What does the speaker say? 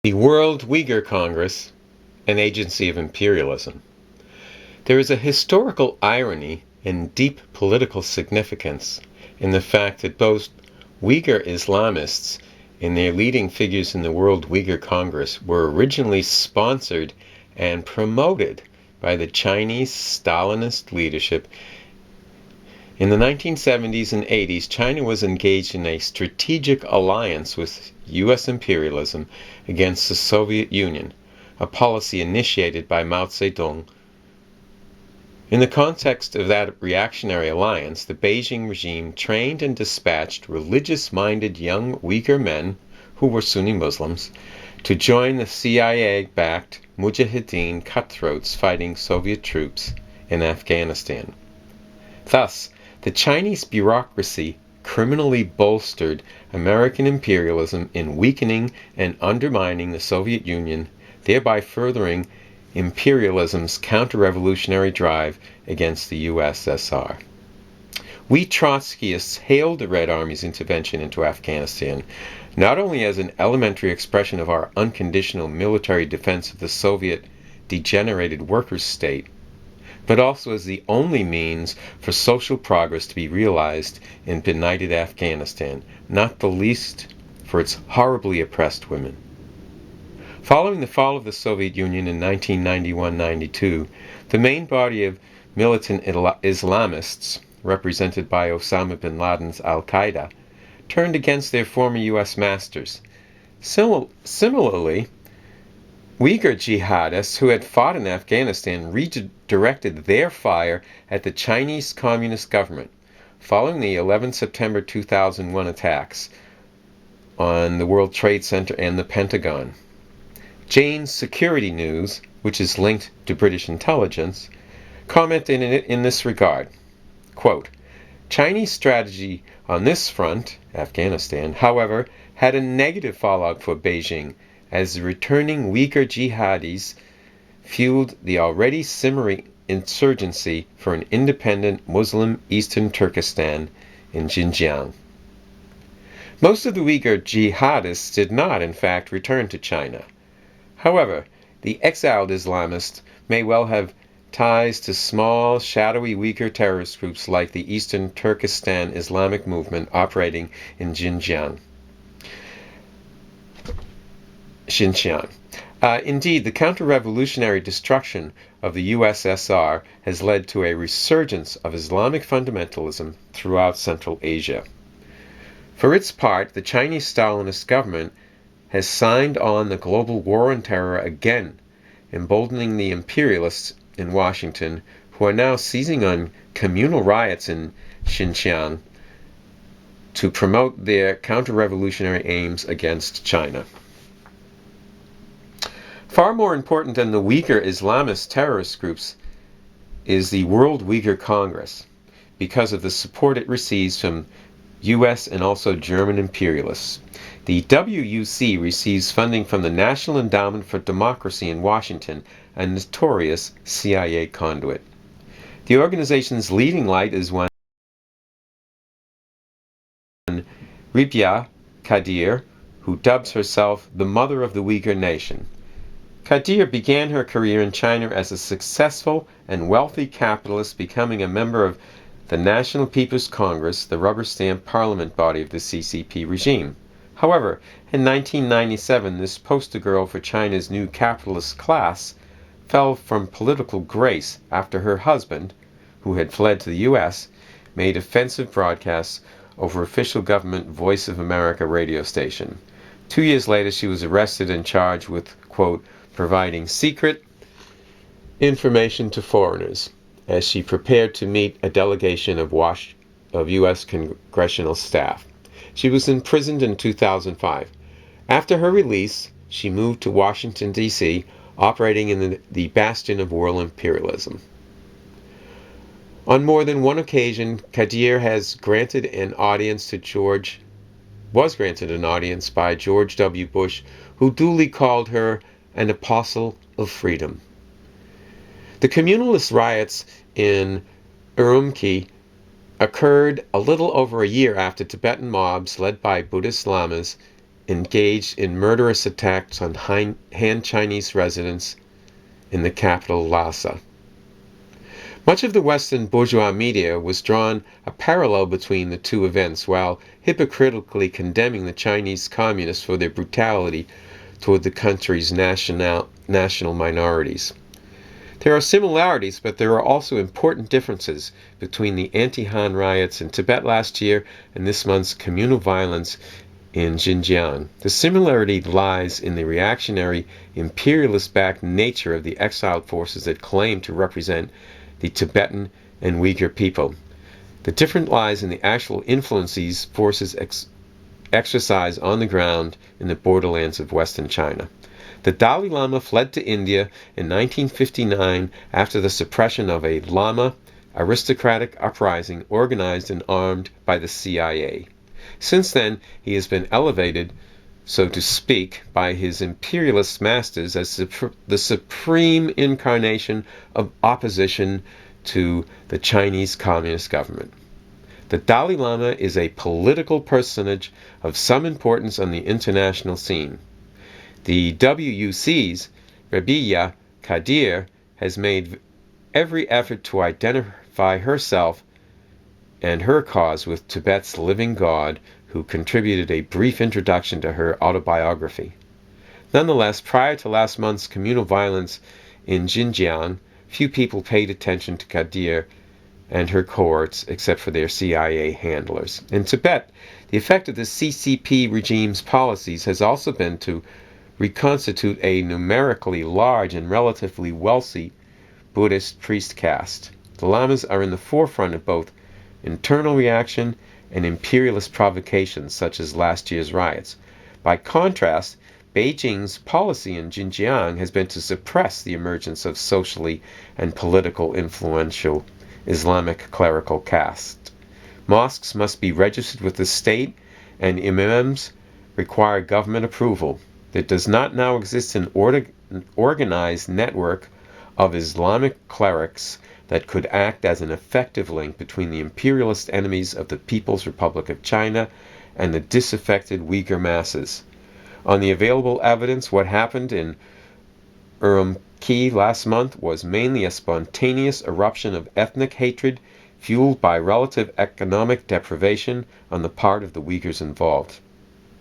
The World Uighur Congress, an agency of imperialism. There is a historical irony and deep political significance in the fact that both Uighur Islamists and their leading figures in the World Uighur Congress were originally sponsored and promoted by the Chinese Stalinist leadership. In the 1970s and 80s, China was engaged in a strategic alliance with U.S. imperialism against the Soviet Union, a policy initiated by Mao Zedong. In the context of that reactionary alliance, the Beijing regime trained and dispatched religious-minded young Uyghur men, who were Sunni Muslims, to join the CIA-backed Mujahideen cutthroats fighting Soviet troops in Afghanistan. Thus, the Chinese bureaucracy criminally bolstered American imperialism in weakening and undermining the Soviet Union, thereby furthering imperialism's counter-revolutionary drive against the USSR. We Trotskyists hailed the Red Army's intervention into Afghanistan not only as an elementary expression of our unconditional military defense of the Soviet degenerated workers' state, but also as the only means for social progress to be realized in benighted Afghanistan, not the least for its horribly oppressed women. Following the fall of the Soviet Union in 1991-92, the main body of militant Islamists, represented by Osama bin Laden's Al-Qaeda, turned against their former U.S. masters. Similarly, Uyghur jihadists who had fought in Afghanistan redirected their fire at the Chinese Communist government following the 11 September 2001 attacks on the World Trade Center and the Pentagon. Jane's Security News, which is linked to British intelligence, commented in this regard, quote, Chinese strategy on this front, Afghanistan, however, had a negative fallout for Beijing, as the returning Uyghur jihadis fueled the already simmering insurgency for an independent Muslim Eastern Turkestan in Xinjiang. Most of the Uyghur jihadists did not, in fact, return to China. However, the exiled Islamists may well have ties to small, shadowy Uyghur terrorist groups like the Eastern Turkestan Islamic movement operating in Xinjiang. Indeed, the counter-revolutionary destruction of the USSR has led to a resurgence of Islamic fundamentalism throughout Central Asia. For its part, the Chinese Stalinist government has signed on the global war on terror again, emboldening the imperialists in Washington, who are now seizing on communal riots in Xinjiang to promote their counter-revolutionary aims against China. Far more important than the Uyghur Islamist terrorist groups is the World Uighur Congress, because of the support it receives from U.S. and also German imperialists. The WUC receives funding from the National Endowment for Democracy in Washington, a notorious CIA conduit. The organization's leading light is one Ribia Kadir, who dubs herself the Mother of the Uyghur Nation. Kadir began her career in China as a successful and wealthy capitalist, becoming a member of the National People's Congress, the rubber-stamp parliament body of the CCP regime. However, in 1997, this poster girl for China's new capitalist class fell from political grace after her husband, who had fled to the U.S., made offensive broadcasts over official government Voice of America radio station. 2 years later, she was arrested and charged with, quote, providing secret information to foreigners, as she prepared to meet a delegation of U.S. congressional staff. She was imprisoned in 2005. After her release, she moved to Washington, D.C., operating in the bastion of world imperialism. On more than one occasion, Kadir was granted an audience by George W. Bush, who duly called her an apostle of freedom. The communalist riots in Urumqi occurred a little over a year after Tibetan mobs led by Buddhist lamas engaged in murderous attacks on Han Chinese residents in the capital Lhasa. Much of the Western bourgeois media was drawn a parallel between the two events, while hypocritically condemning the Chinese communists for their brutality toward the country's national minorities. There are similarities, but there are also important differences between the anti-Han riots in Tibet last year and this month's communal violence in Xinjiang. The similarity lies in the reactionary, imperialist-backed nature of the exiled forces that claim to represent the Tibetan and Uighur people. The difference lies in the actual influence these forces exercise on the ground in the borderlands of Western China. The Dalai Lama fled to India in 1959 after the suppression of a Lama aristocratic uprising organized and armed by the CIA. Since then, he has been elevated, so to speak, by his imperialist masters as the supreme incarnation of opposition to the Chinese Communist government. The Dalai Lama is a political personage of some importance on the international scene. The WUC's Rabiya Qadir has made every effort to identify herself and her cause with Tibet's living God, who contributed a brief introduction to her autobiography. Nonetheless, prior to last month's communal violence in Xinjiang, few people paid attention to Qadir and her cohorts except for their CIA handlers. In Tibet, the effect of the CCP regime's policies has also been to reconstitute a numerically large and relatively wealthy Buddhist priest caste. The lamas are in the forefront of both internal reaction and imperialist provocations such as last year's riots. By contrast, Beijing's policy in Xinjiang has been to suppress the emergence of socially and politically influential Islamic clerical caste. Mosques must be registered with the state, and imams require government approval. There does not now exist an organized network of Islamic clerics that could act as an effective link between the imperialist enemies of the People's Republic of China and the disaffected Uyghur masses. On the available evidence, what happened in Urumqi last month was mainly a spontaneous eruption of ethnic hatred fueled by relative economic deprivation on the part of the Uyghurs involved.